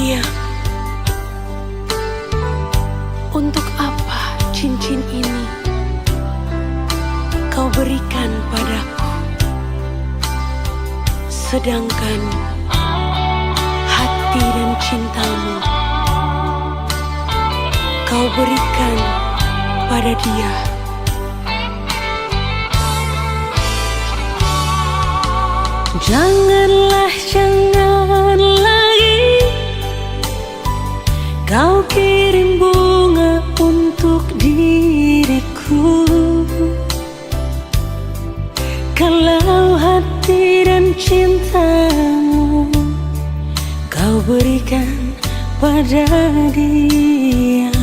Iya, untuk apa cincin ini kau berikan padaku, sedangkan hati dan cintamu kau berikan pada dia. Janganlah, jangan lagi kau kirim bunga untuk diriku, kalau hati dan cintamu kau berikan pada dia.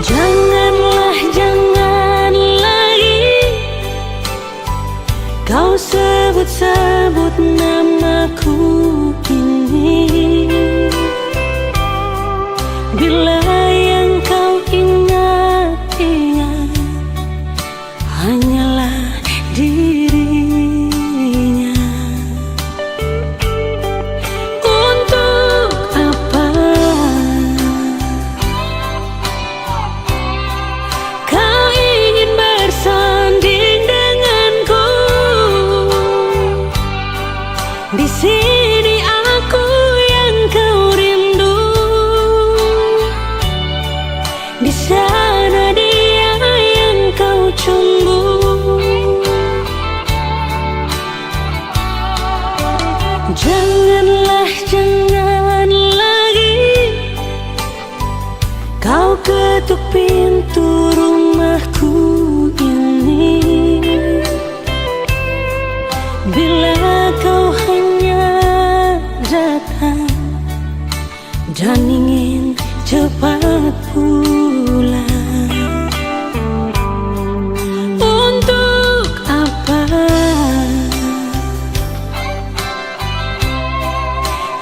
Janganlah, jangan lagi kau sebut-sebut namaku ini, bila yang kau ingat-ingat hanyalah dirinya. Untuk apa kau ingin bersanding denganku? Di sini aku yang kau rindu, di sana dia yang kau cumbu. Janganlah, jangan lagi kau ketuk pintu rumahku ini, bila kau hanya datang dan ingin cepat pulang. Untuk apa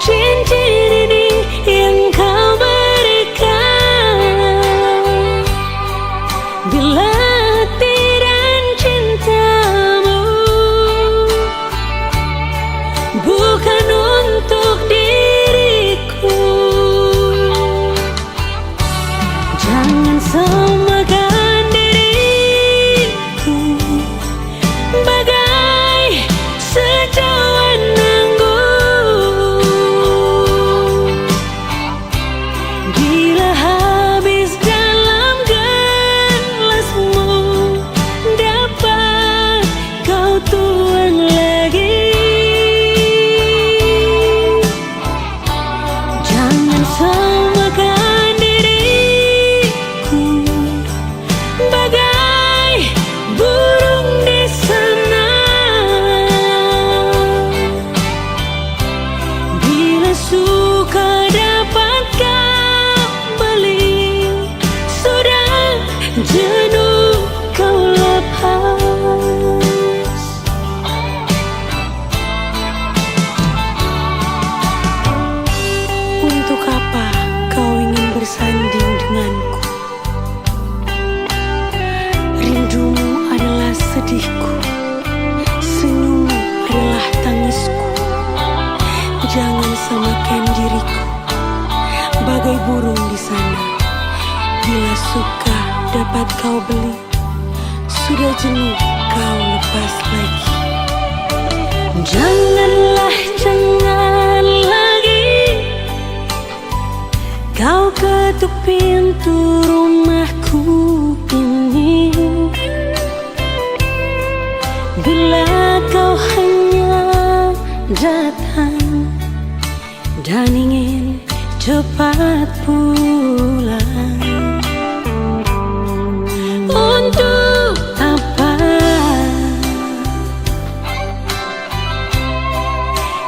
cincin ini yang kau berikan, bila hati dan cintamu bukan untuk diriku? Jangan samakan diriku bagai secawan anggur, bila habis dalam gelasmu dapat kau tuang lagi. Jangan samakan diriku bagai burung di sana, bila suka dapat kau beli, sudah jenuh kau lepas. Untuk apa kau ingin bersanding denganku? Rindumu adalah sedihku, senyummu adalah tangisku. Jangan samakan diriku bagai burung di sana, bila suka dapat kau beli, sudah jenuh kau lepas lagi. Janganlah, jangan lagi kau ketuk pintu rumahku ini, bila kau hanya datang dan ingin cepat pulang. Untuk apa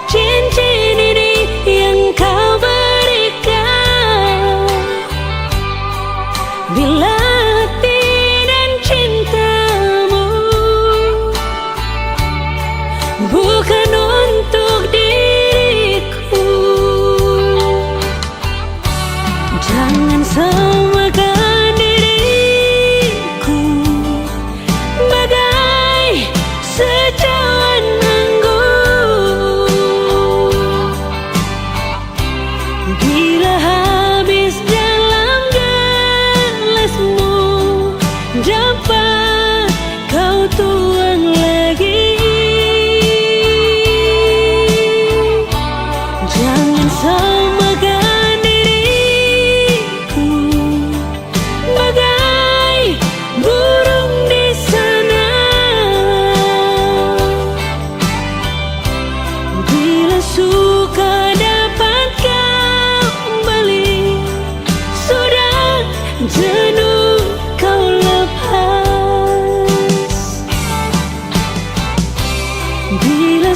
cincin ini yang kau berikan, bila hati dan cintamu bukan untuk diriku? Jangan samakan diriku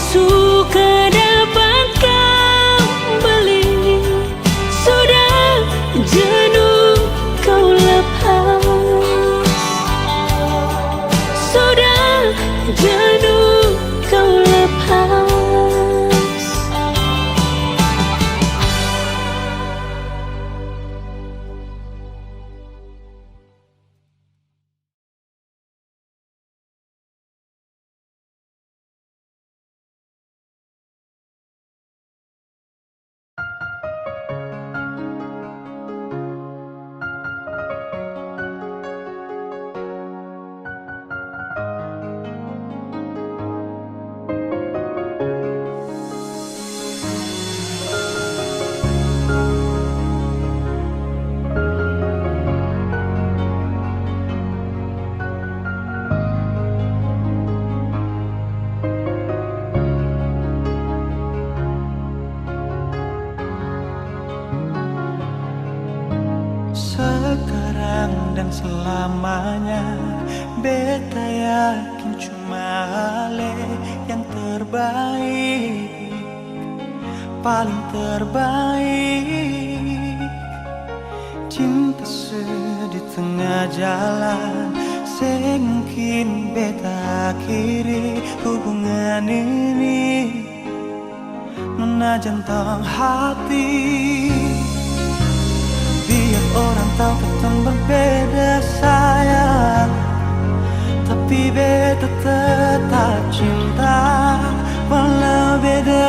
suka dapat kembali. Sudah jenuh kau lepas, sudah jenuh kau lepas. Sekarang dan selamanya, beta yakin cuma Ale yang terbaik, paling terbaik. Cinta di tengah jalan, semungkin beta akhiri hubungan ini. Menajan tong hati, biar orang tahu kita berbeda sayang, tapi beta tetap cinta walau beda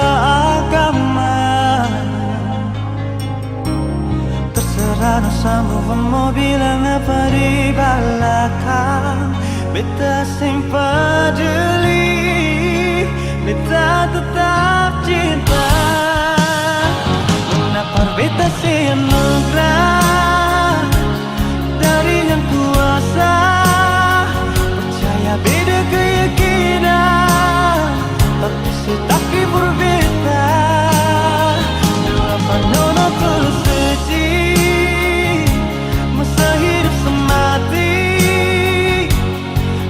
agama. Terserah sama mau bilang apa di belakang, beta sing peduli, beta tetap cinta. Kenapa beta sih anugerah dari yang kuasa, percaya beda keyakinan, tapi setaki berbeda. Kenapa nono tulus suci, masa hidup semati,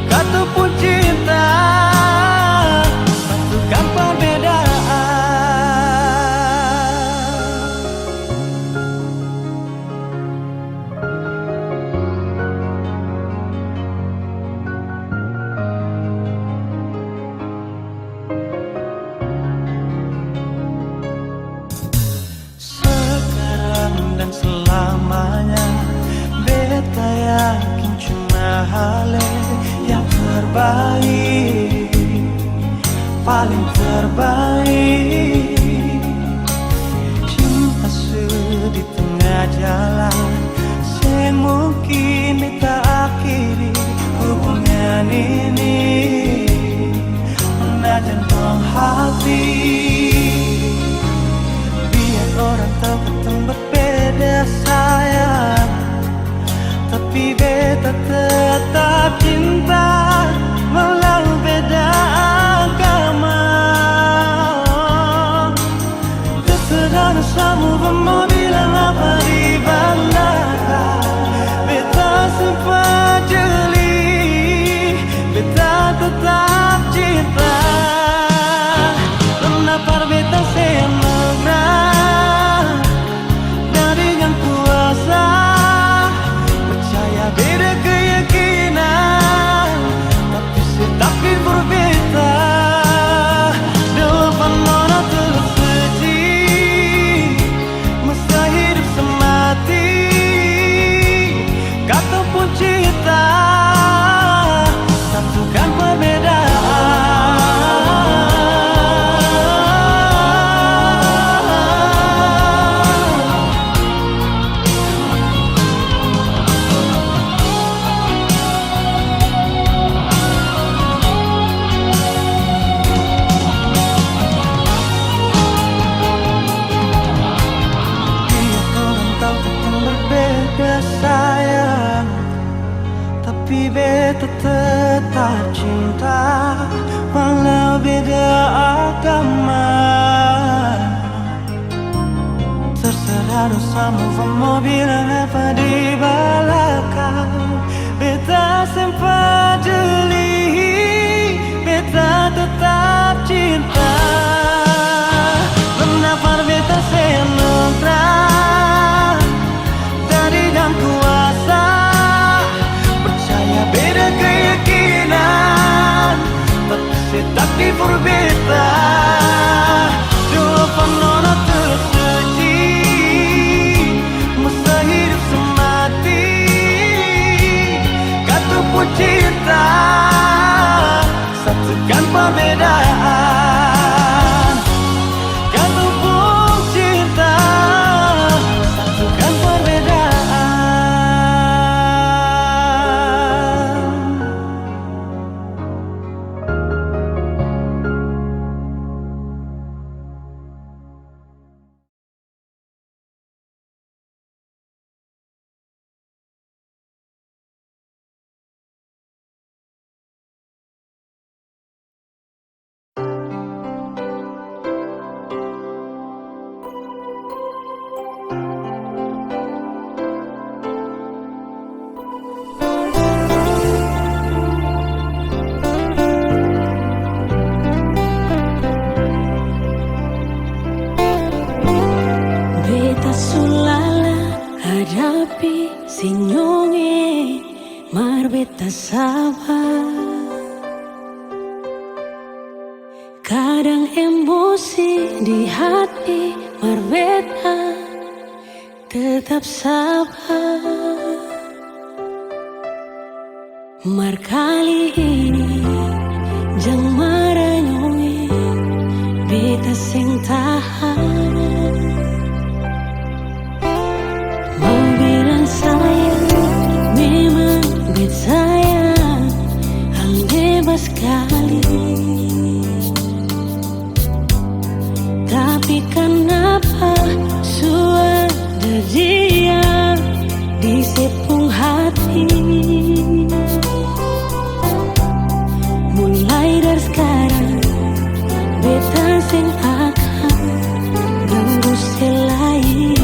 kata pun cinta, satukan perbedaan. Selamanya beta yakin cuma Ale yang terbaik, paling terbaik. Cinta di tengah jalan, semungkin beta akhiri hubungan ini. Menajan tong hati, biar orang tahu kita berbeda sayang, tapi beta tetap cinta walau beda agama. Terserah sama mau bilang apa di belakang, beta sempat jeli, beta tetap cinta. Kenapa beta semangat dari yang kuasa, percaya beda keyakinan, tapi setaki berbeda. Depan mana tulus suci, masa hidup semati, kata pun cinta, satukan perbedaan. Sayang, tapi beta tetap cinta walau beda agama. Terserah dosamu mau bilang apa di belakang, beta sempat jeli, beta tetap cinta. di for beta dua penono tersuci masa hidup semati kata pun cinta satukan perbedaan kata pun cinta satukan perbedaan. Beta sulala hadapi sinyonge mar beta sabar. Kadang emosi di hati mar beta tetap sabar. Mar kali ini jang maranyonge beta sing tahan. Mau bilang sayang, memang bet sayang, hal bebas sekali. Tapi kenapa suara dia di sepung hati? Mulai dari sekarang, beta sing akan ganggu selain.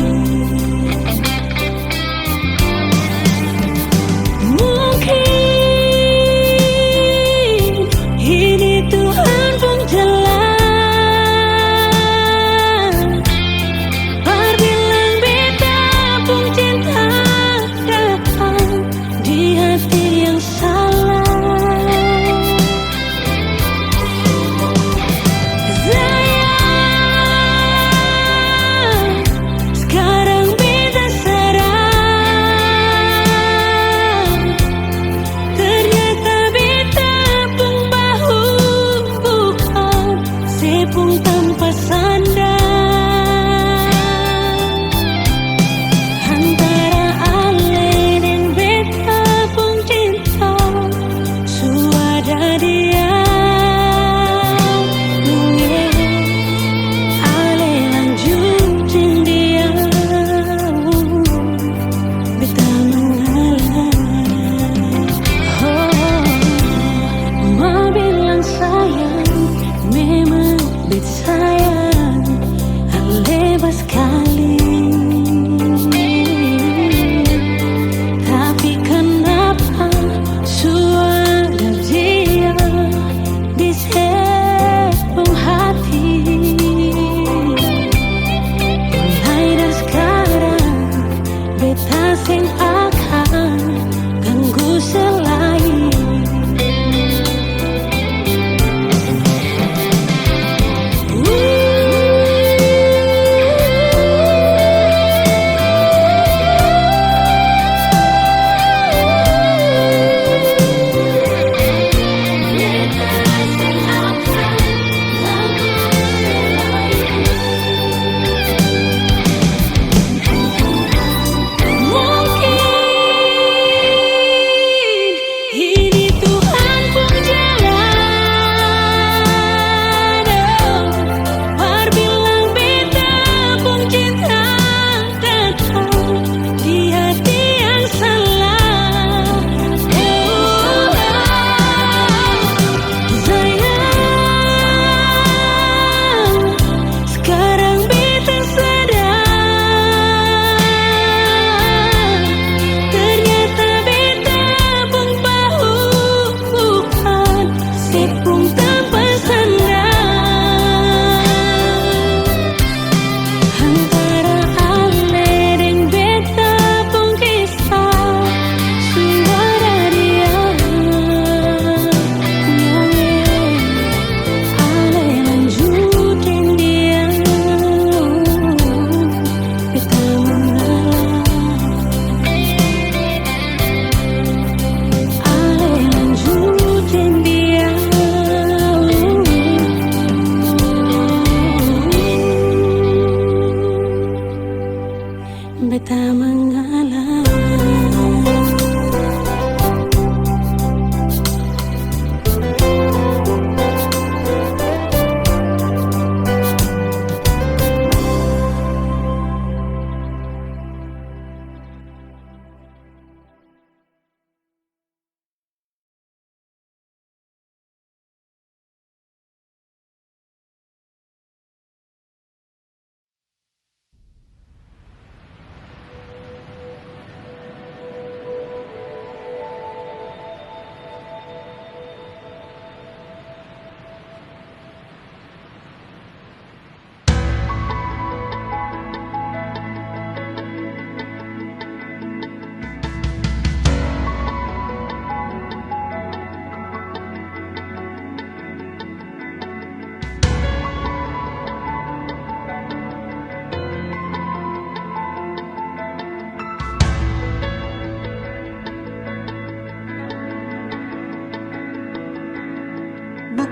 Ooh.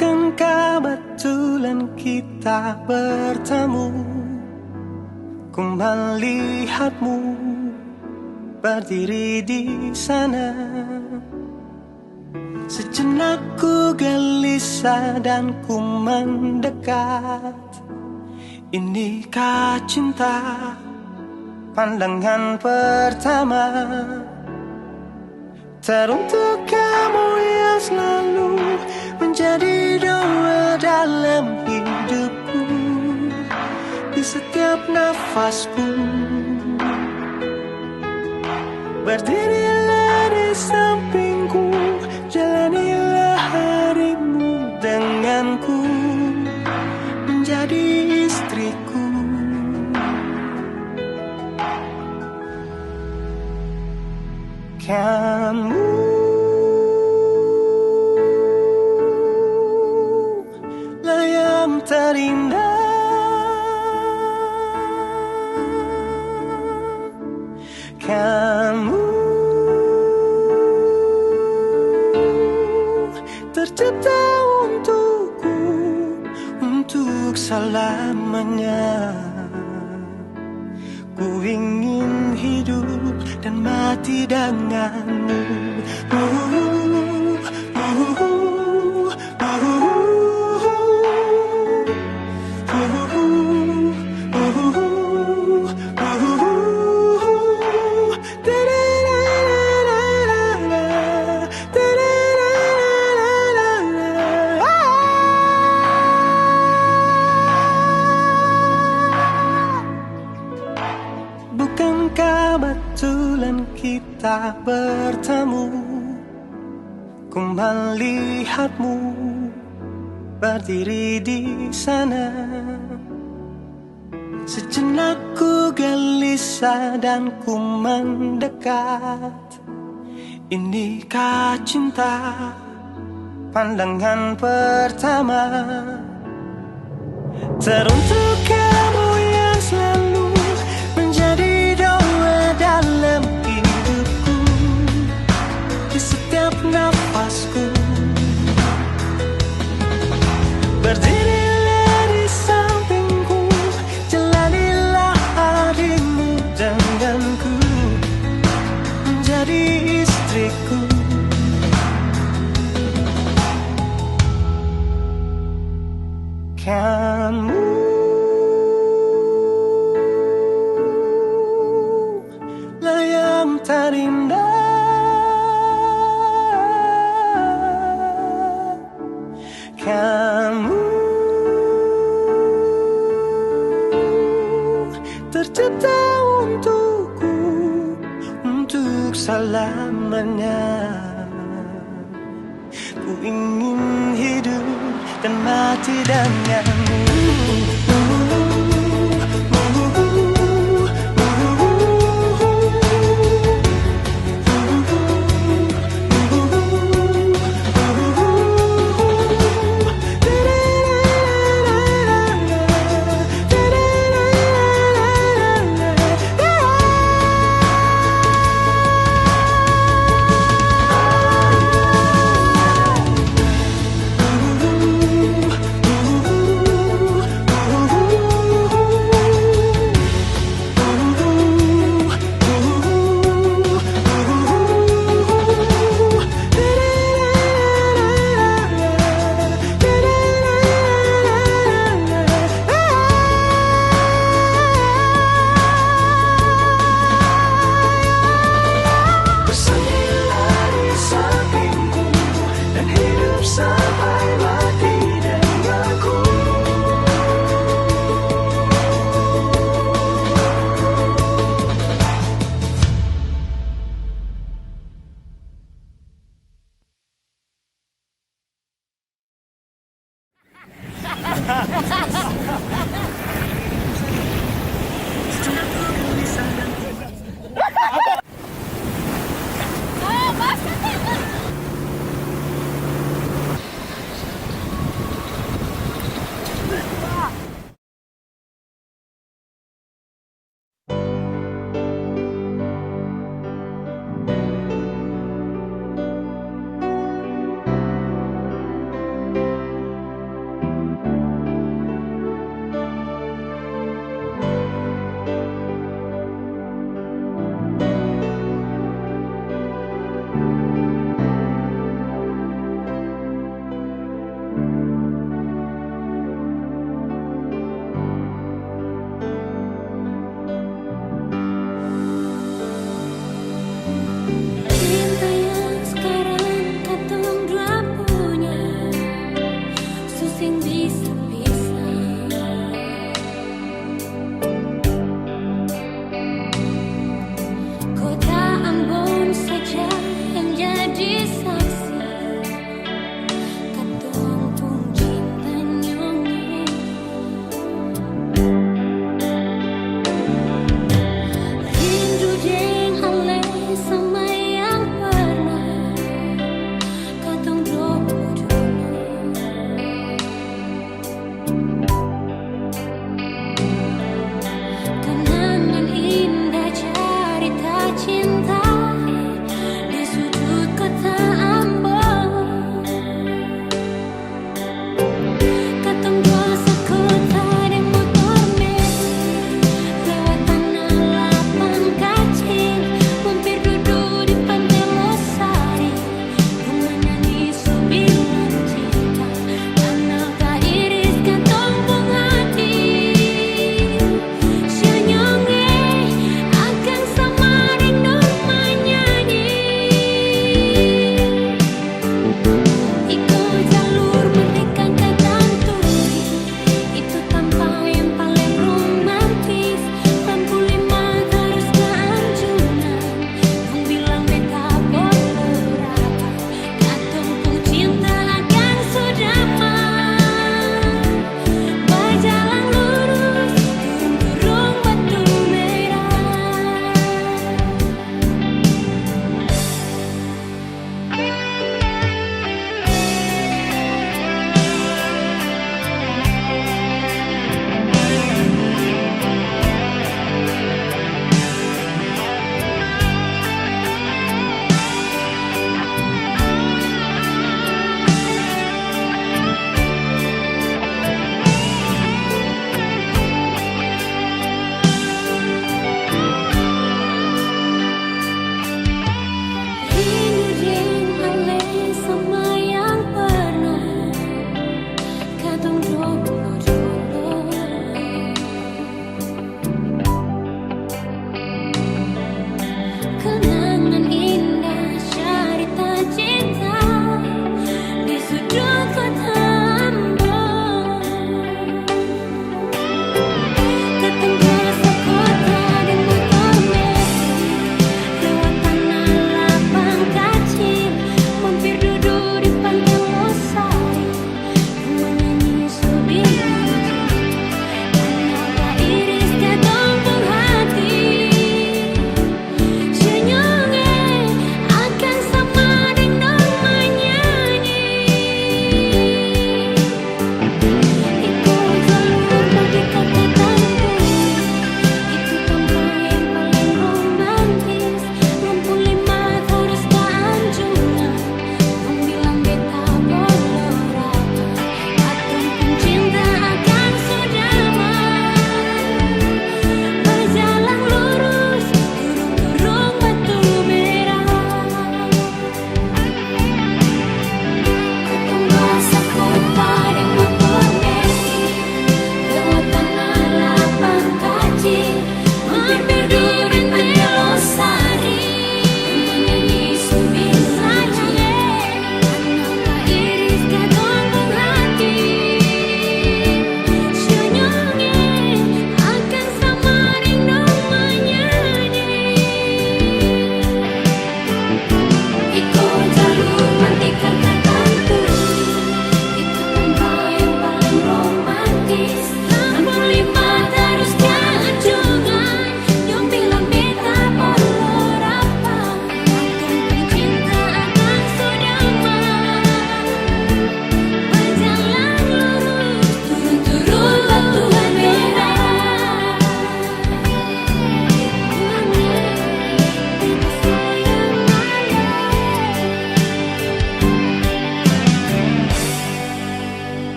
Bukankah betulan kita bertemu? Ku melihatmu berdiri di sana. Sejenak ku gelisah dan ku mendekat. Inikah cinta pandangan pertama? Teruntuk kamu yang selalu menjadi doa dalam hidupku. Di setiap nafasku, berdirilah di sampingku, jalanilah harimu denganku, menjadi istriku. Kamu lah yang terindah. Kamu tercipta untukku, untuk selamanya. Ku ingin hidup dan mati denganmu. Bukankah betulan kita bertemu? Ku melihatmu berdiri di sana. Sejenak ku gelisah dan ku mendekat. Inikah cinta pandangan pertama? Teruntuk kamu yang selalu menjadi doa dalam hidupku. Di setiap nafasku, berdirilah di sampingku, jalanilah harimu denganku, menjadi istriku. Kamu lah yang terindah. Kamu tercipta untukku, untuk selamanya. Ku ingin hidup dan mati denganmu.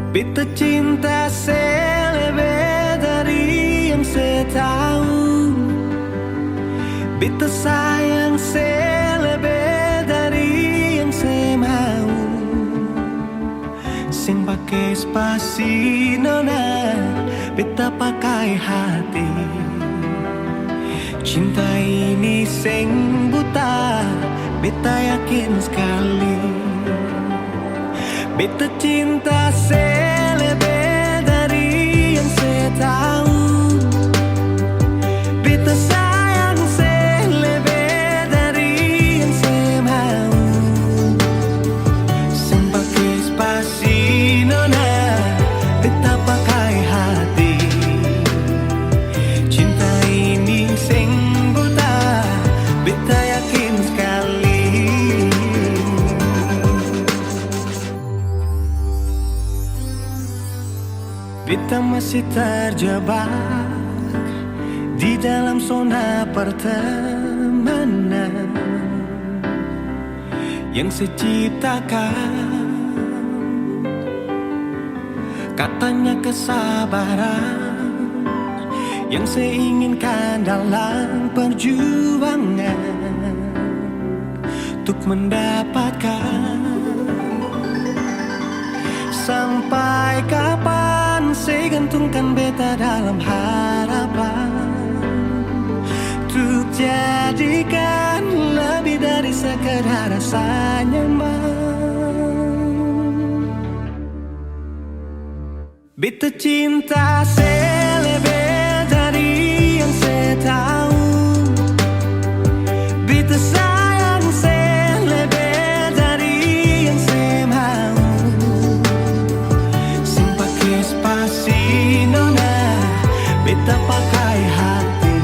Beta cinta selebih dari yang saya tahu. Beta sayang selebih dari yang saya mau. Sing pakai spasi nona, beta pakai hati. Cinta ini sing buta, beta yakin sekali. Beta cinta selebih dari yang saya tahu. Beta sayang selebih dari yang saya mau. Sing pakai spasi nona, beta pakai hati. Cinta ini sing buta, beta yakin sekali. Beta masih terjebak di dalam zona pertemanan yang saya ciptakan. Katanya kesabaran yang saya inginkan dalam perjuangan untuk mendapatkan. Sampai kapan saya gantungkan beta dalam harapan untuk jadikan lebih dari sekedar rasa nyaman. Beta cinta selebih dari yang saya tahu. Beta sayang selebih dari yang saya mau. Spasi nona, beta pakai hati.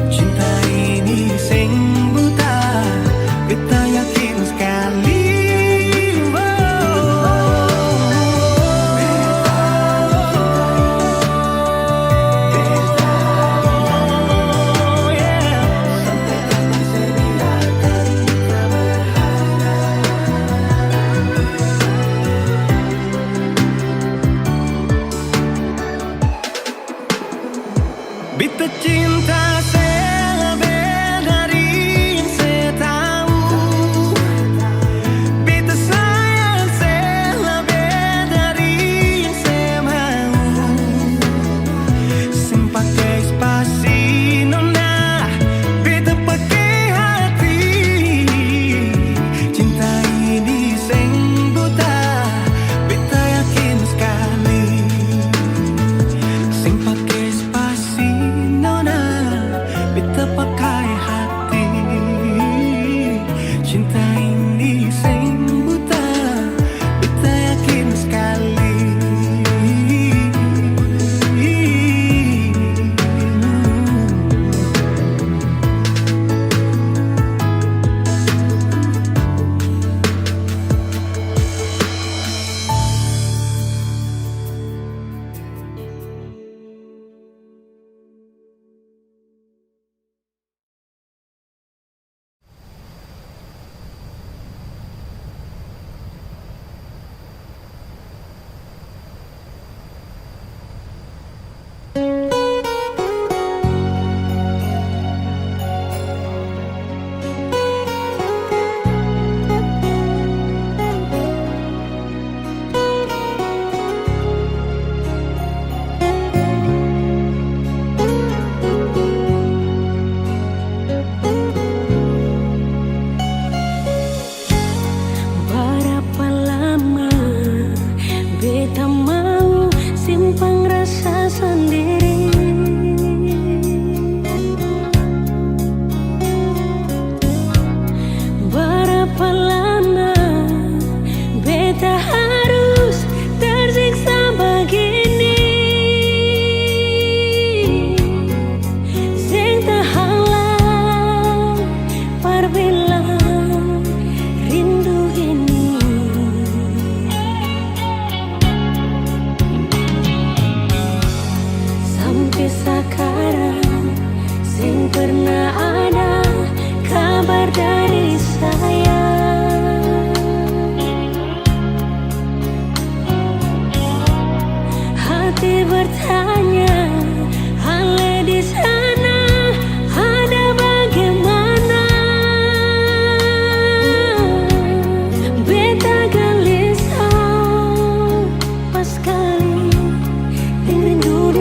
Cinta ini sing buta, beta yakin sekali. Beta cinta selebih dari yang saya tahu. Beta sayang selebih dari yang saya mau. Sing pakai spasi nona, beta pakai hati. Cinta ini sing buta, beta yakin sekali. Sing pakai spasi nona, beta pakai hati. Cinta ini sing buta, beta yakin sekali. Berapa lama beta mau simpang rasa sendiri?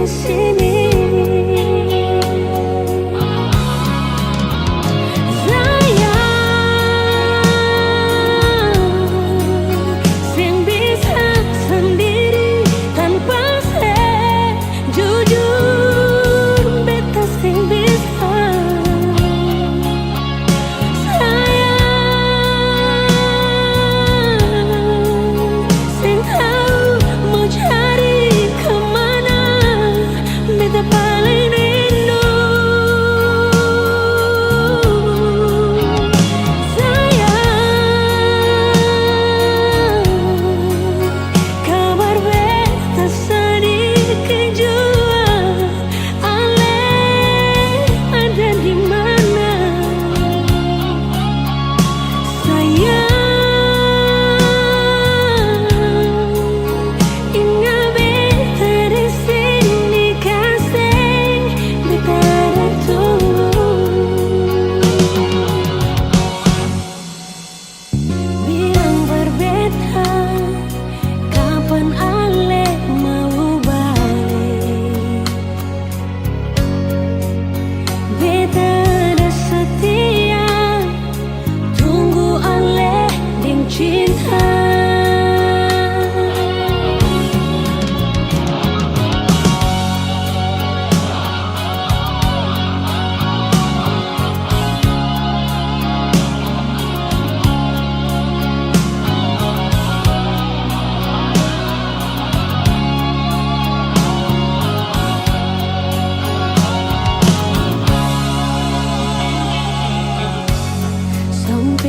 di sini.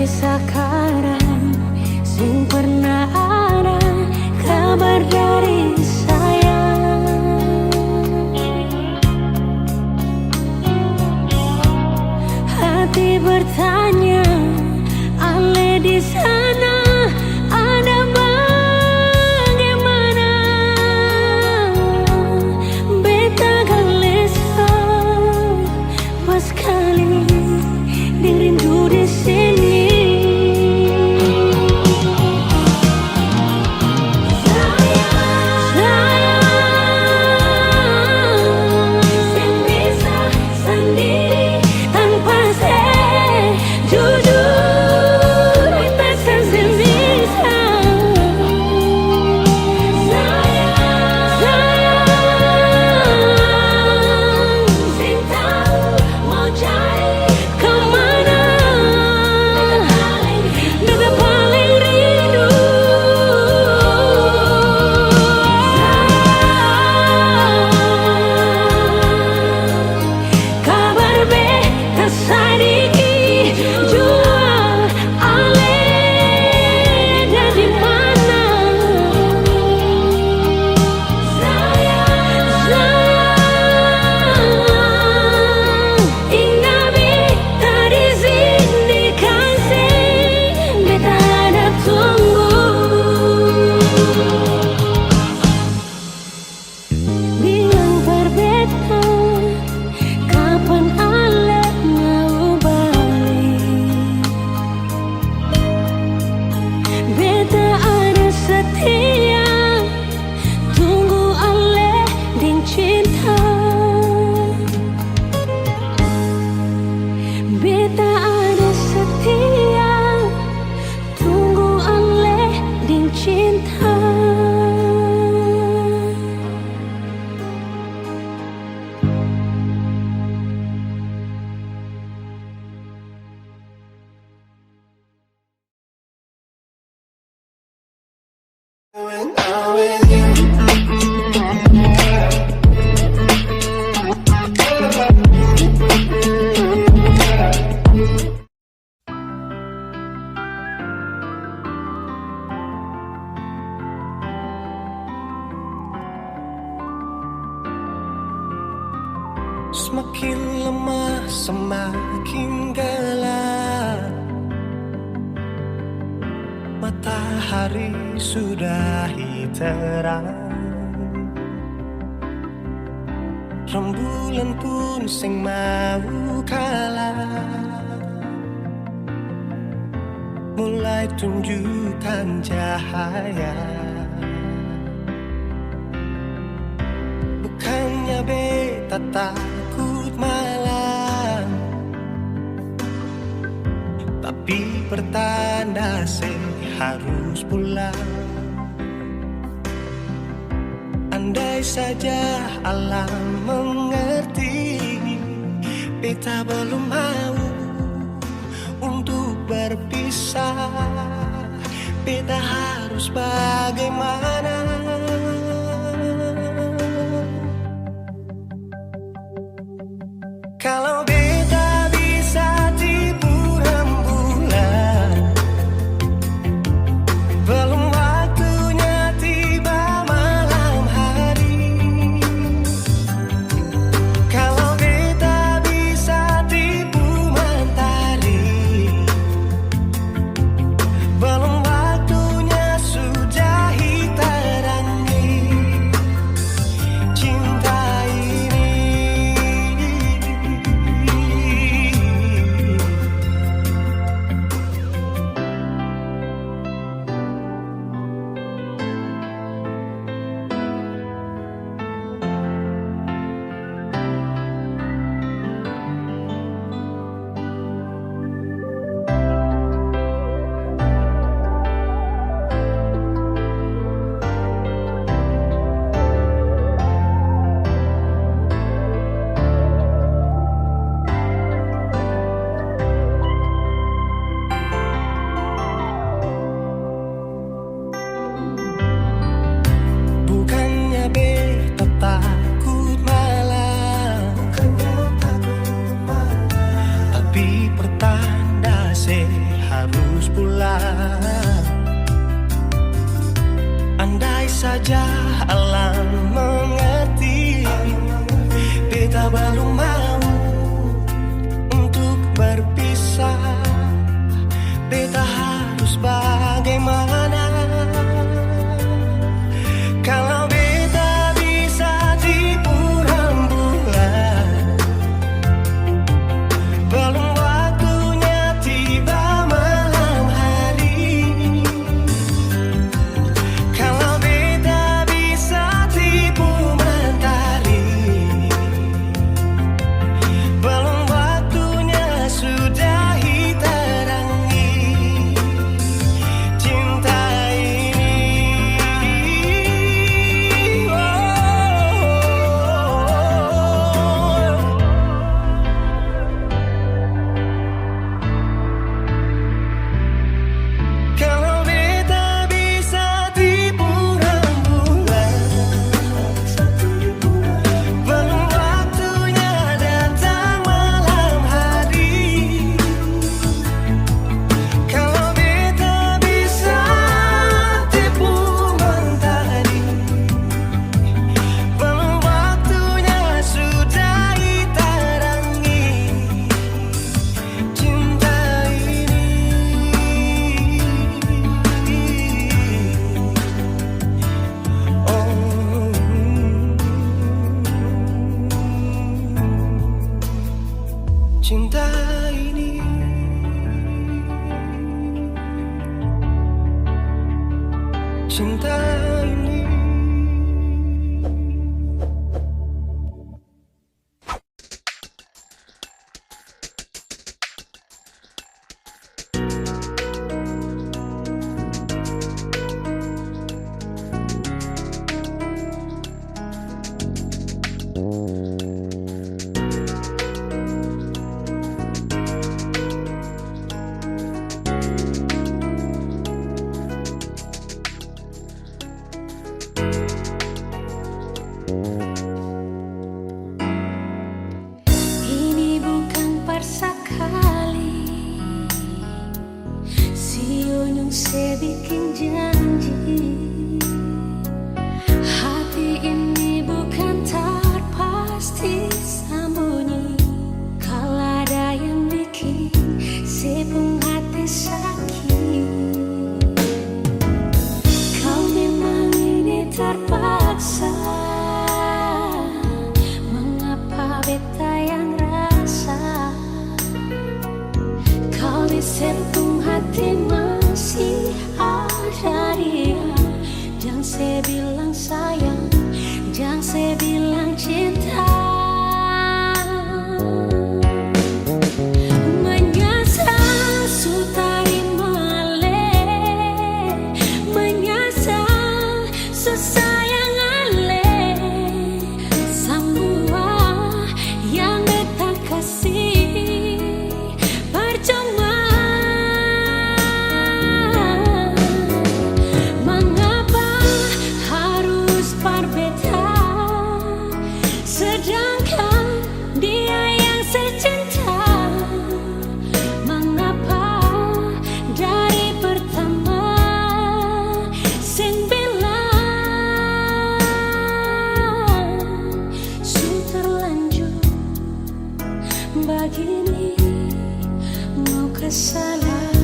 Sekarang sing pernah ada kabar dari saya. Hati bertanya, Ale di sana ada bagaimana? Beta galesa pas kali dirindu di sini. Semakin lemah, semakin gelap. Matahari sudah terang. Rembulan pun sing mau kalah, mulai tunjukkan cahaya. Bukannya tak takut malam, tapi pertanda harus pulang. Andai saja alam mengerti, beta belum mau untuk berpisah. Beta harus bagaimana? Kalau beta bisa tipu rembulan, belum waktunya tiba malam hari. Kalau beta bisa tipu mentari, belum waktunya sudah terangi cinta ini. Bukannya beta takut malam, tapi pertanda harus pulang. Andai saja alam mengerti, beta belum mau untuk berpisah. Beta harus bagaimana? Kalau beta bisa tipu rembulan, belum waktunya tiba malam hari. Kalau beta bisa tipu mentari, susah yang ale, semua yang beta kasih percuma. Mengapa harus berbeda, sedangkan dia yang secinta? Mengapa dari pertama sing bilang su terlanjur begini, mau kesalah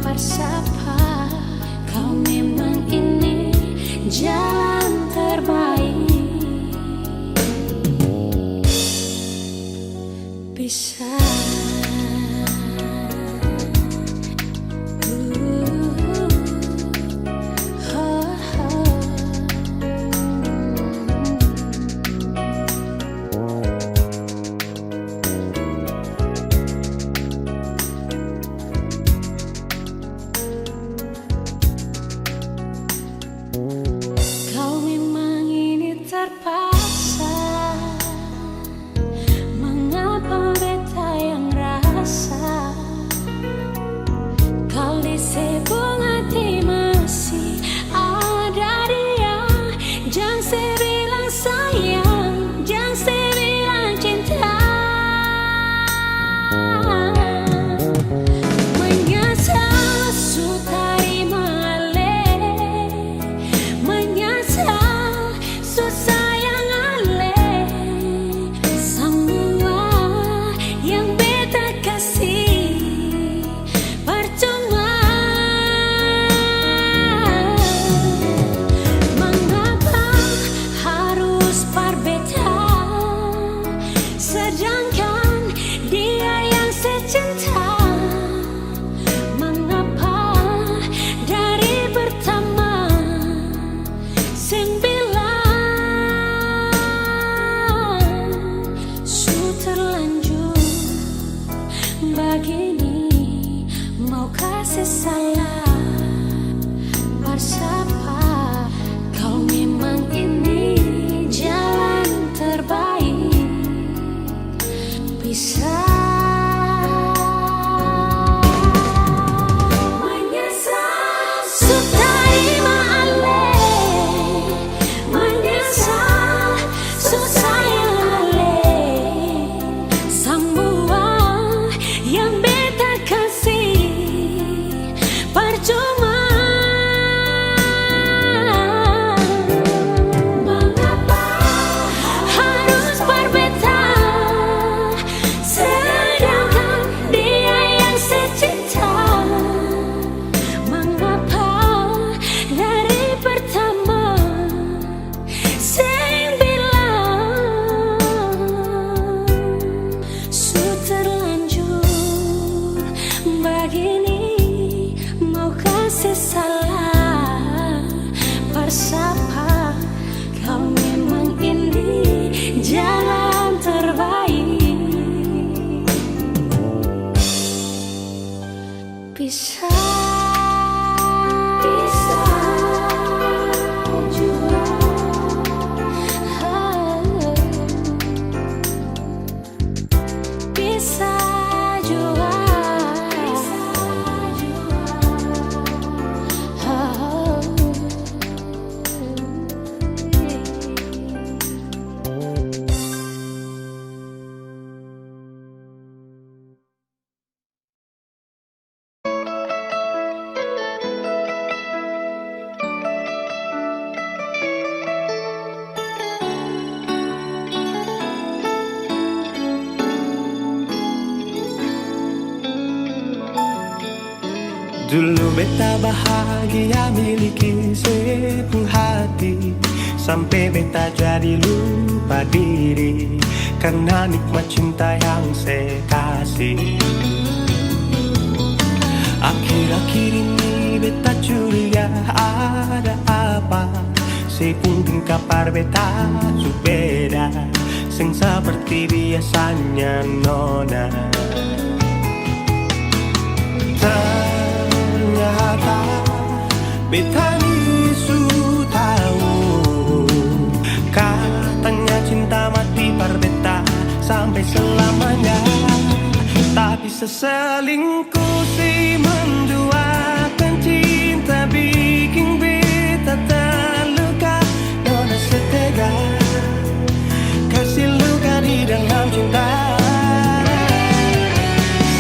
bersapa? Kau memang ini jalan terbaik. Bisa kau memang ini terpaksa. Mengapa beta yang rasa? Kali sebung hati masih ada dia. Jangan sebilang sayang, jangan sebilang cinta. Menyesal su terima alih, menyesal su sayang alih. Semua yang beta kasih percuma. Mengapa harus berbeda, sedangkan dia yang secinta? Mengapa dari pertama sing bilang su terlanjur begini, mau kasih salah bersapa? Kau memang ini jalan terbaik. Bisa menyesal su terima alih, menyesal su sayang alih. Semua yang beta kasih percuma. Mengapa harus berbeda, sedangkan dia yang secinta? Mengapa dari pertama sing bilang su terlanjur begini, mau kasih salah bersapa? Kau memang ini jalan terbaik. Bisa juga, bisa juga. Dulu beta bahagia miliki sepenuh hati, sampai beta jadi lupa diri karena nikmat cinta yang saya kasih. Akhir-akhir ini beta curiga ada apa, sepungkin kapar beta su beda, sing seperti biasanya nona. Ternyata beta ni su seselingkuh si menduakan cinta bikin beta terluka. Nona setega kasih luka di dalam cinta.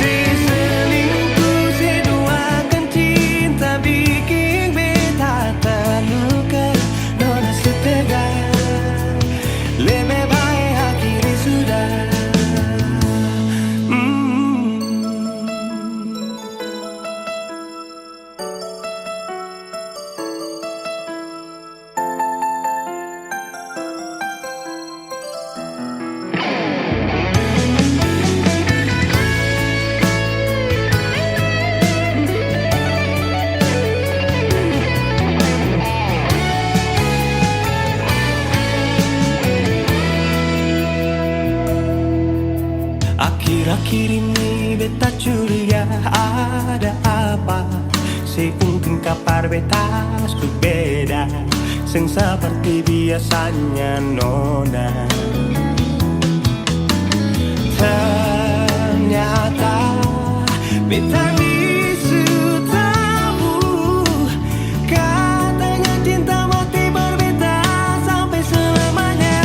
Si selingkuh si duakan cinta bikin beta terluka. Nona setega lebih baik akhiri sudah. Akhir-akhir ini beta curiga ada apa. Seuntung kabar beta berbeda, seng seperti biasanya nona. Ternyata beta bisu tahu, katanya cinta mati berbeda sampai selamanya.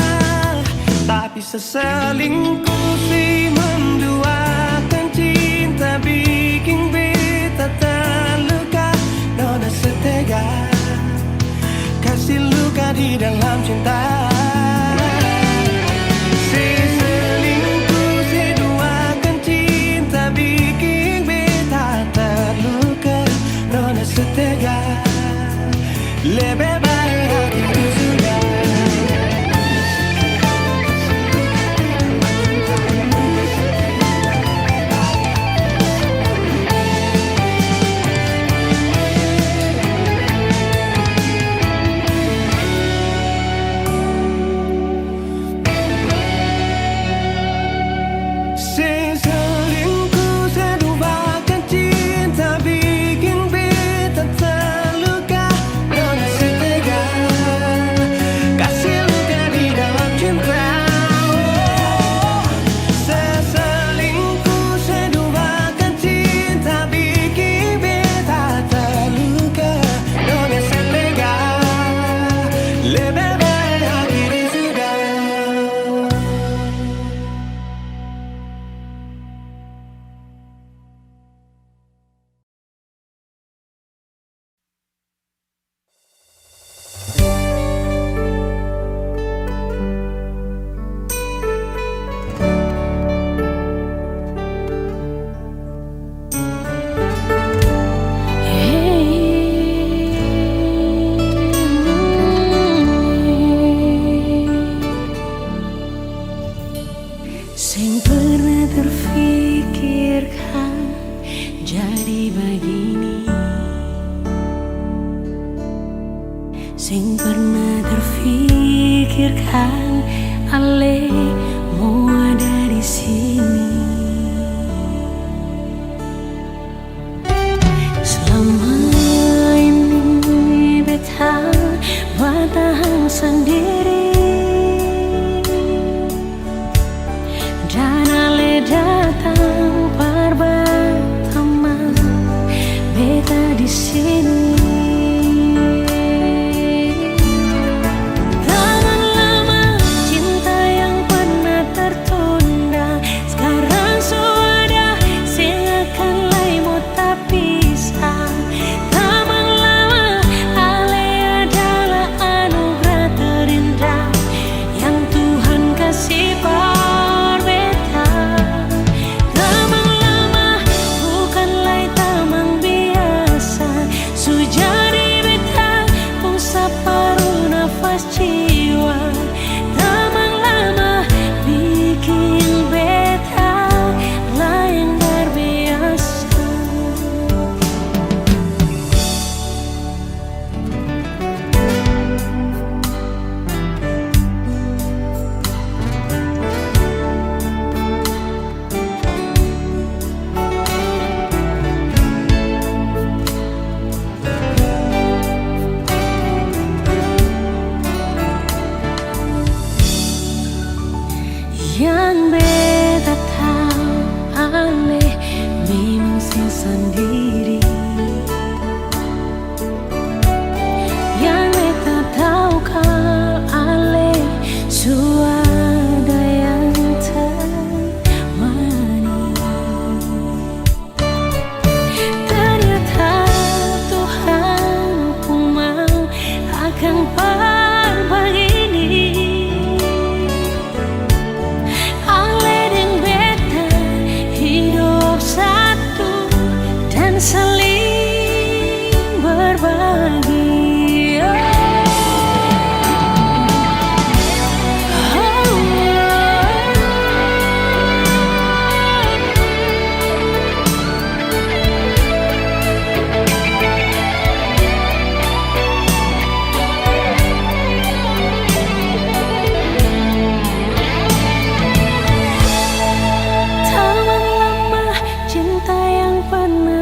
Tapi seselingkuh si menduakan cinta bikin beta terluka. Nona setega kasih luka di dalam cinta. Si selingkuh si duakan cinta bikin beta terluka. Nona setega lebih baik hatiku sudah. Sing pernah terfikirkan jadi begini. Sing pernah terfikirkan Ale mau ada di sini. Selama ini beta bertahan sendiri. Dan Ale datang bersama beta di sini. Tangan lama cinta yang pernah tertunda sekarang sudah silakan lagi mau tak pisah. Tangan lama Ale adalah anugerah terindah yang Tuhan kasih pada. sendiri yang beta tahu kal ale suada yang temani. Ternyata Tuhan pun mau akan berbagi ale deng beta hidup satu dan saling berbagi.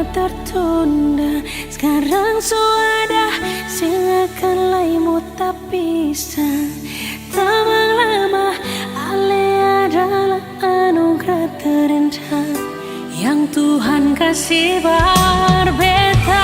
Tertunda sekarang sudah silakan laimu tak bisa. Tamang lama ale adalah anugerah terendah yang Tuhan kasih berbeda.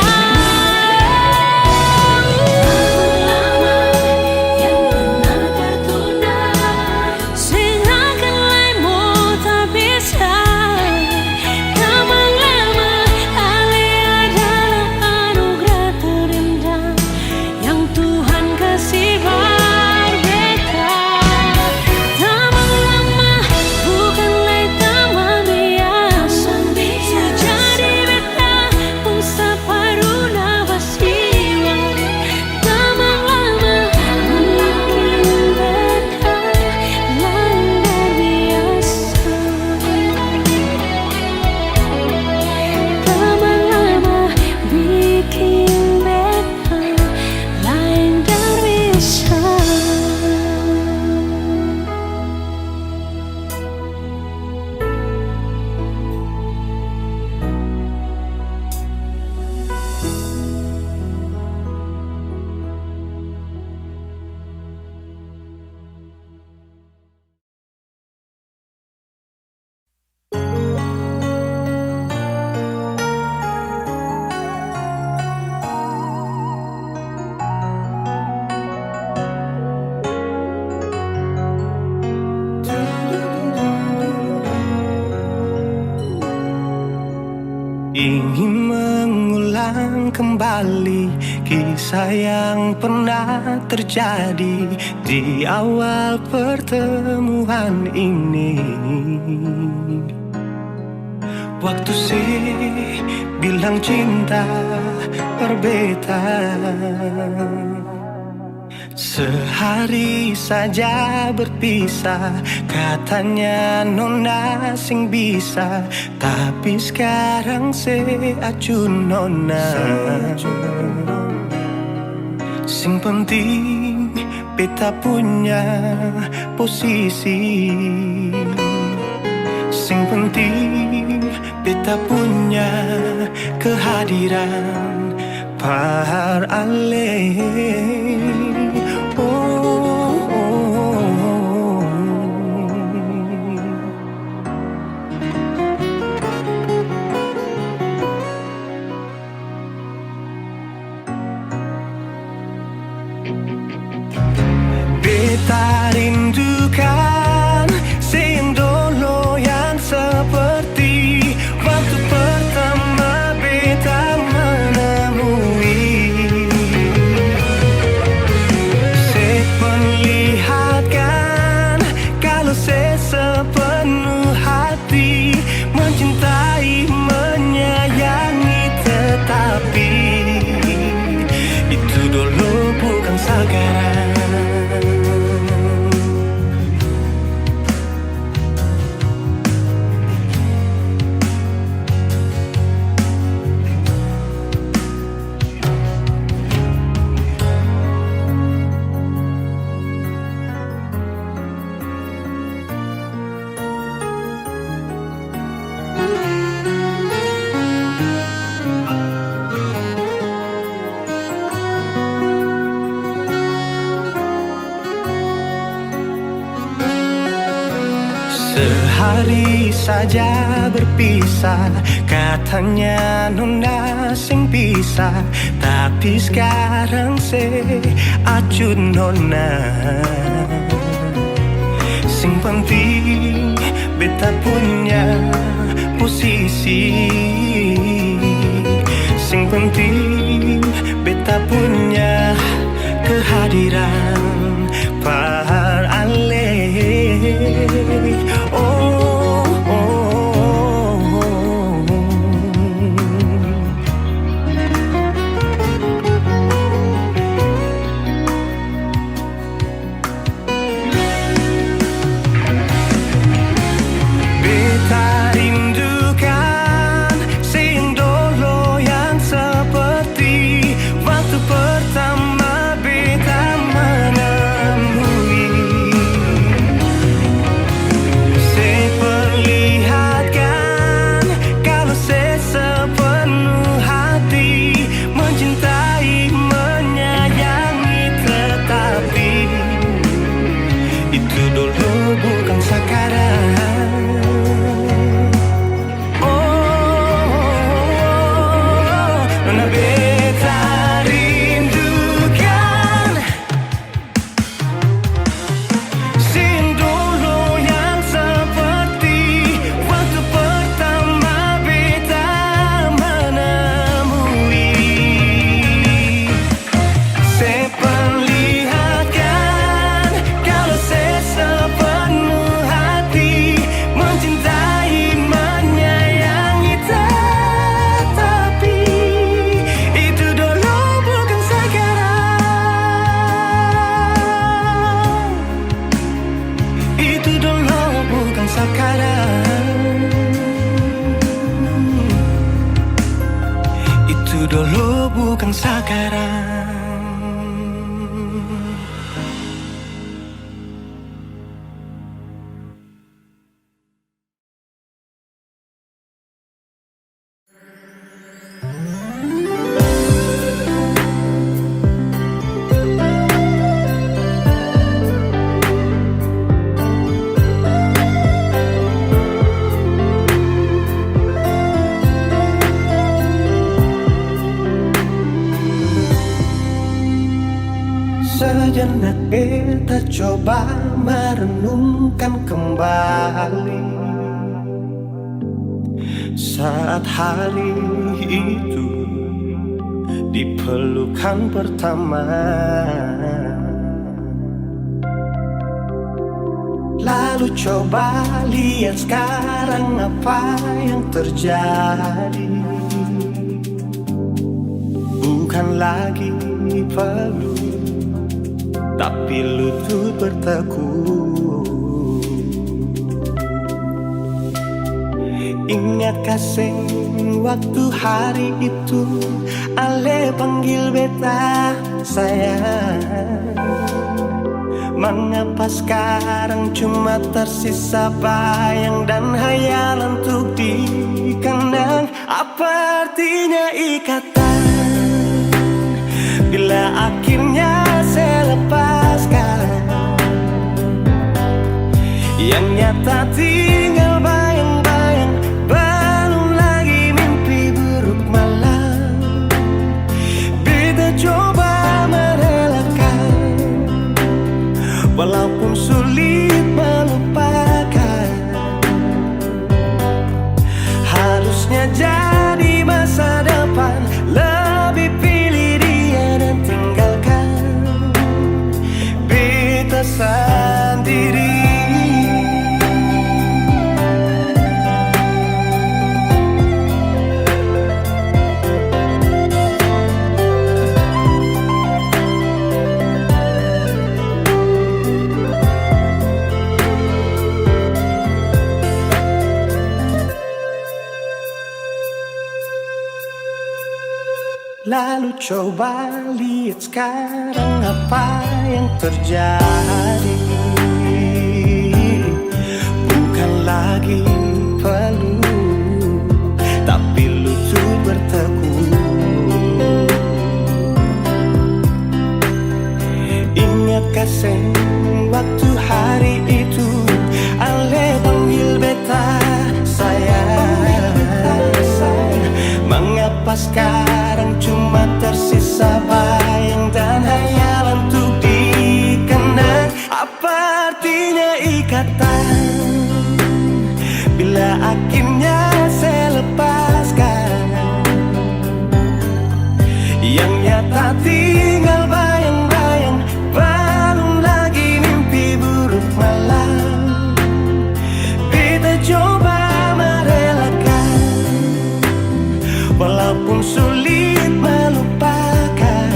Ingin mengulang kembali kisah yang pernah terjadi di awal pertemuan ini. Waktu sih bilang cinta berbeda, sehari saja berpisah, katanya nona sing bisa, tapi sekarang se acun nona. Sing penting beta punya posisi, sing penting beta punya kehadiran par ale. Beta rindukan sing dulu yang seperti waktu pertama beta menemui. Sehari saja berpisah, katanya nona sing pisah, tapi sekarang se acut nona. Sing penting beta punya posisi, sing penting beta punya kehadiran par ale. Oh, oh, oh. Beta rindukan sing dulu yang seperti waktu pertama beta menemui. Seperlihatkan kalau saya sepenuh hati mencintai, menyayangi, tetapi itu dulu bukan sekarang. Nona beta rindukan sing dulu yang seperti waktu pertama beta menemui. Seperlihatkan kalau saya sepenuh hati mencintai, menyayangi, tetapi itu dulu bukan sekarang. Itu dulu bukan sekarang. Itu dulu bukan sekarang. Sejenak beta coba merenungkan kembali saat hari itu di pelukan pertama. Lalu coba lihat sekarang apa yang terjadi. Bukan lagi peluk, tapi lutut bertekuk. Ingat kasih waktu hari itu ale panggil beta sayang. Mengapa sekarang cuma tersisa bayang dan hayalan untuk dikenang? Apa artinya ikatan bila akhirnya saya lepaskan? Yang nyata tinggal bayang-bayang, belum lagi mimpi buruk malam. Beta coba merelakan, walaupun sulit melupakan. Harusnya jadi masa depan, lebih pilih dia dan tinggalkan beta sendiri. Lalu coba lihat sekarang apa yang terjadi. Bukan lagi peluk, tapi lutut bertekuk. Ingat kasih waktu hari itu ale panggil sayang. Mengapa sekarang cuma tersisa bayang dan hayalan untuk dikenang? Apa artinya ikatan bila akhirnya saya lepaskan? Yang nyata tinggal bayang-bayang, belum lagi mimpi buruk malam. Kita coba merelakan, walaupun sulit melupakan.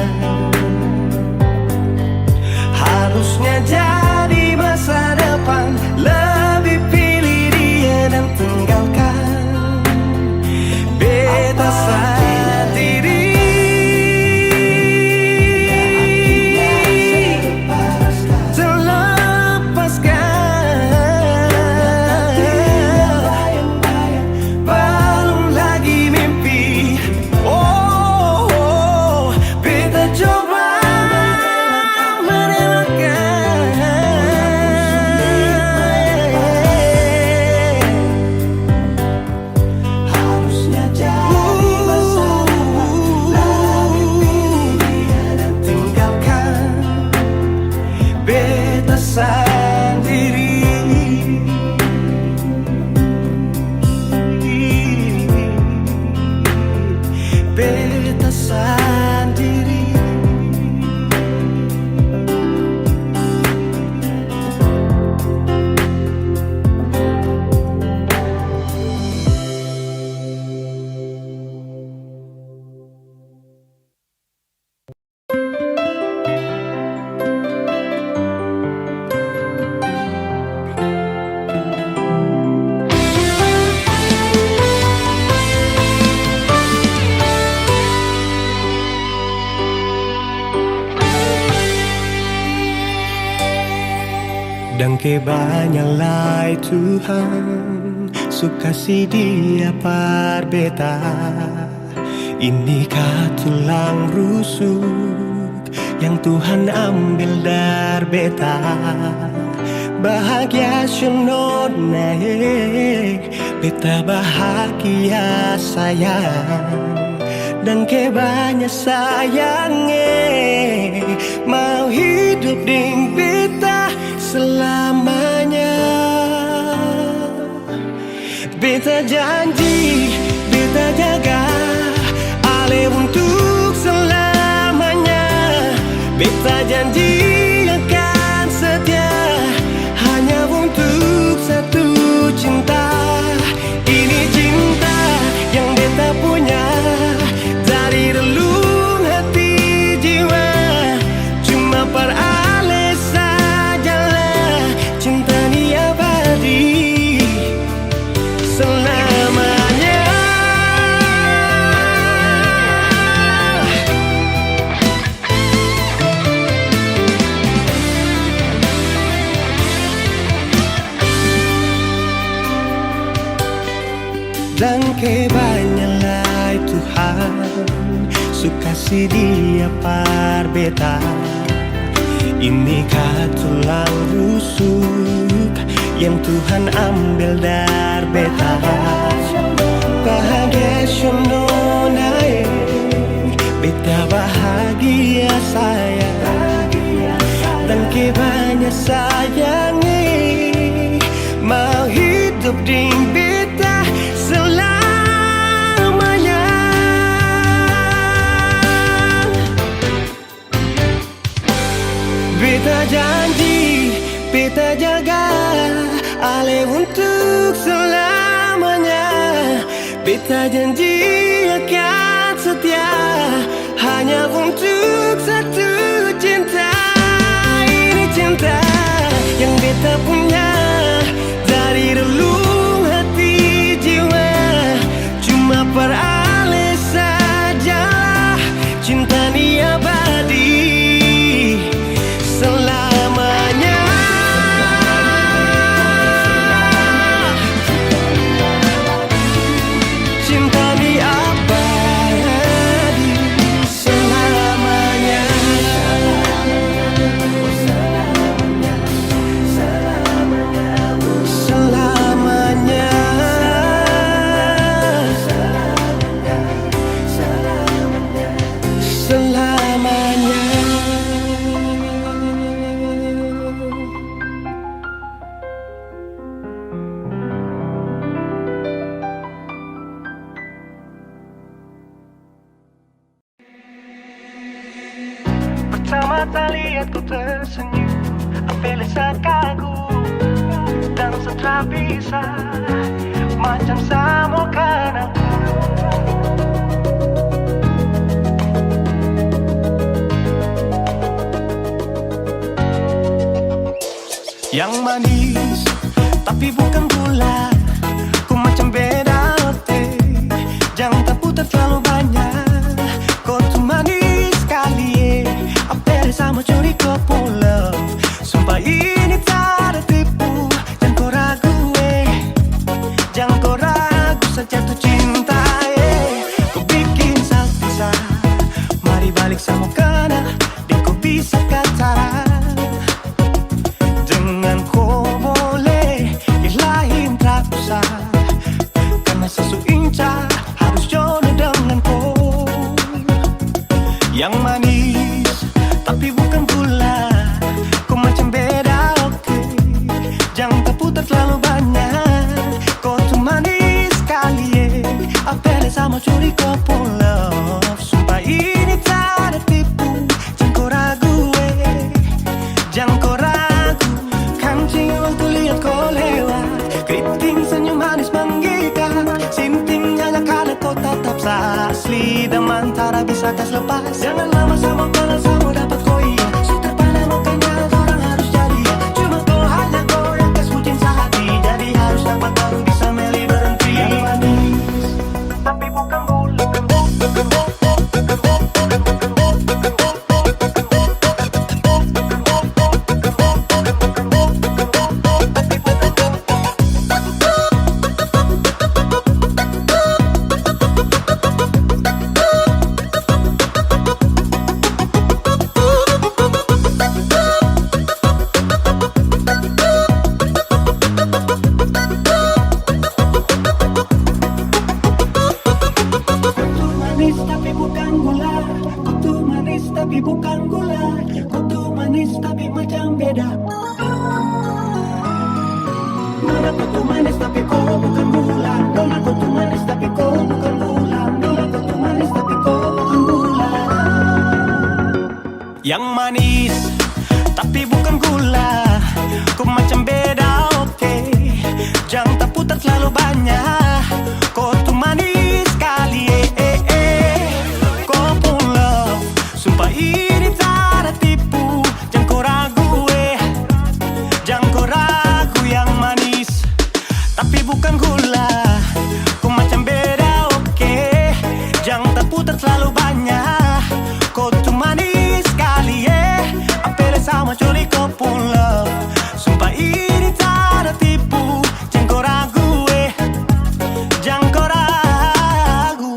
Harusnya jadi masa depan, lebih pilih dia dan tinggalkan beta sendiri. Beta sendiri. Dan kebanyalah Tuhan suka si dia par beta. Inikah tulang rusuk yang Tuhan ambil dari beta? Bahagia senod naik, beta bahagia sayang. Dan kebanyak sayangnya mau hidup ding beta selamanya. Beta janji, beta jaga ale untuk selamanya. Beta janji akan setia hanya untuk satu cinta. Ini cinta yang beta punya dari relung hati jiwa. Cuma per ale sajalah cinta ni abadi selamanya. Dan kebanyalah Tuhan suka si dia par beta. Inikah tulang rusuk yang Tuhan ambil dari beta? Bahagia syono naik, beta bahagia sayang. Dan kebanyak sayangnya mau hidup ding beta selamanya. Beta janji, beta jaga ale untuk selamanya. Beta janji akan setia hanya untuk satu cinta. Ini cinta yang beta punya dari relung hati jiwa. Cuma per ale sajalah cinta ni abadi selamanya. Cinta ni abadi selamanya. tak lihat ku tersenyum, apel sekagum dan setelah bisa macam sama kan aku. Yang manis tapi bukan gula, ku macam beda teh. Jangan tak putar terlalu banyak, kau tuh manis sekali. Apel sama curi kau pulau, sumpah ini tak ada tipu. Jangan kau ragu jangan kau ragu saja tuh cinta Kau bikin salsa, mari balik sama kena, dan kau bisa kata dengan kau boleh ilahin tak usah, karena sesu inca harus jodoh dengan kau. Yang manis tapi bukan gula, kau macam beda oke. Jangan terputar terlalu banyak, kau tuh manis sekali apel sama curi kau pulau, sumpah ini tak ada tipu. Jangan kau ragu jangan kau ragu. Kancing waktu lihat kau lewat, keriting senyum manis menggigit, sintingnya karena kau tetap asli dan mantara bisa kas lepas. Jangan lama sama kalau sama dapat kau sudah pada makanya orang harus jadi. Cuma kau hanya kau yang kas bucin sehati, jadi harus dapat baru bisa meli berhenti. Yang manis tapi bukan gula, tapi bukan gula. Kau tuh manis tapi bukan gula, kau tuh manis tapi macam beda. Nona kau tuh manis tapi kau bukan gula, nona kau tuh manis tapi kau bukan gula, nona kau tuh manis tapi kau bukan gula. Yang manis tapi bukan gula, kau macam beda oke. Jangan tak putar terlalu banyak, kau tuh manis sekali sumpah ini tak ada tipu. Jangan kau ragu jangan kau ragu. Yang manis tapi bukan gula, kau macam beda oke. Jangan tak putar terlalu banyak, kau tuh manis sekali apel sama curi kau pulau, sumpah ini tak ada tipu. Jangan kau ragu jangan kau ragu.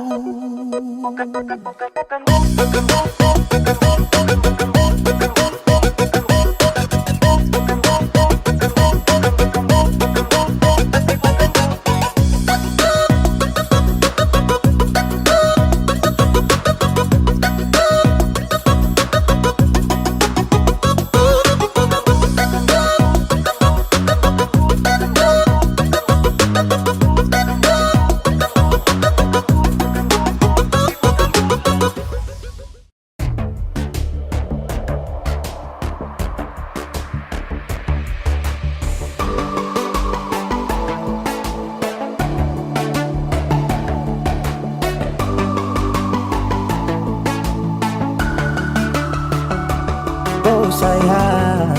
Sayang,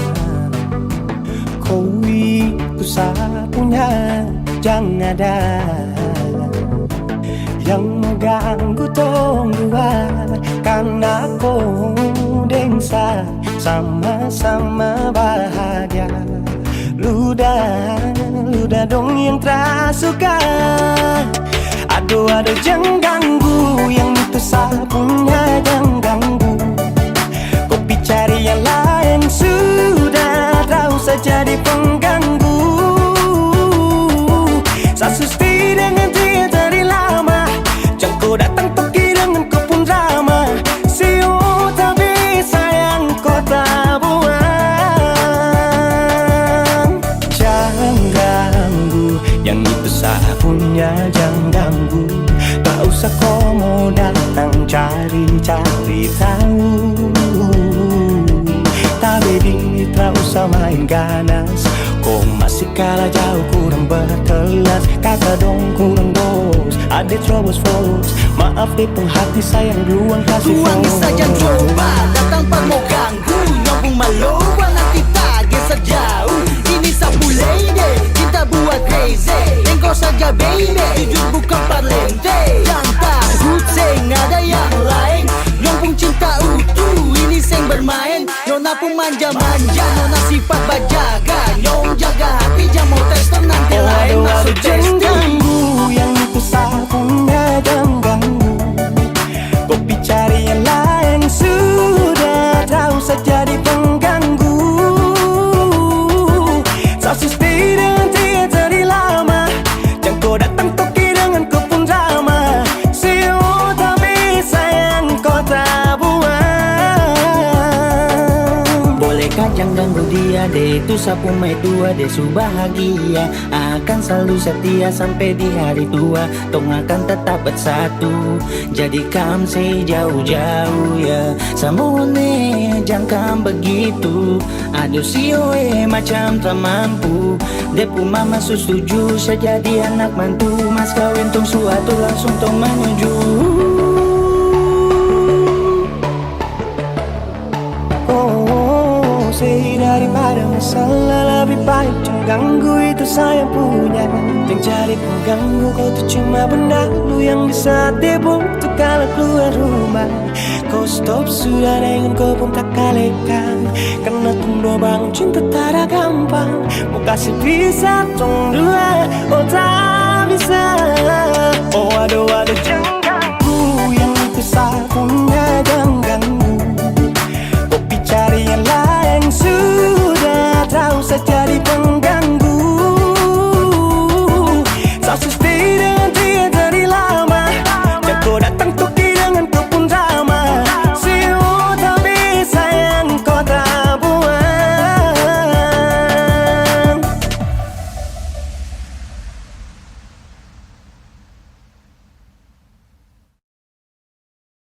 kau itu sapunya, jangan ada yang mengganggu tong dua, karena kau dengsa sama-sama bahagia. Luda dong yang tersuka, aduh jangan ganggu, yang itu sapunya jangan ganggu. Kopi cari yang lain sudah, tahu saja di pengganggu. Sasusti dengan dia dari lama, jangan kau datang pergi dengan kau pun drama. Siu tapi sayang kau tak buang. Jangan ganggu, yang itu sapunya jangan ganggu. Tak usah kau mau datang cari tahu. usah main ganas. Kau masih kalah jauh, kurang berkelas. Kakak dong kurang bos, adik terobos fos. Maaf di hati sayang duluan kasih Tuangi fos. saja coba, datang pak mau ganggu. Nyambung maloba nanti tak geser jauh. Ini sapu lady, kita buat crazy. Engkau saja baby, jujur bukan parlente. Yang takut seng ada yang lain. Nyambung cinta utuh, ini seng bermain. Nona pun manja-manja, nona sifat bajaga. Nyong jaga hati, jangan mau tes nanti lain masuk Jangan testing. ganggu, yang itu sapunya jangan ganggu. Kopi cari yang lain, sudah tahu saja di pengganggu. Saksi stay dengan dia dari lama. Jangan kau datang toki dengan kau pun drama. Siu tapi sayang kau tak buang. Bolehkah jangan ganggu dia deh, itu sapu mai tua deh su bahagia. Akan selalu setia sampai di hari tua. Tong akan tetap bersatu. Jadikan saya jauh-jauh ya. Samone jangan begitu. Aduh sioe macam tak mampu. Depu mama setuju saya jadi anak mantu. Mas kawin tong suatu langsung tong menuju. Say daripada masalah lebih baik jangan ganggu, itu saya punya. Jangan cari pengganggu, kau tuh cuma benda lu yang bisa tipu tuh kalau keluar rumah. Kau stop sudah dengan kau pun tak kalekan. Karena tunggu bangun cinta tak ada gampang. Mau kasih bisa tong dua, oh tak bisa. Oh aduh aduh jangan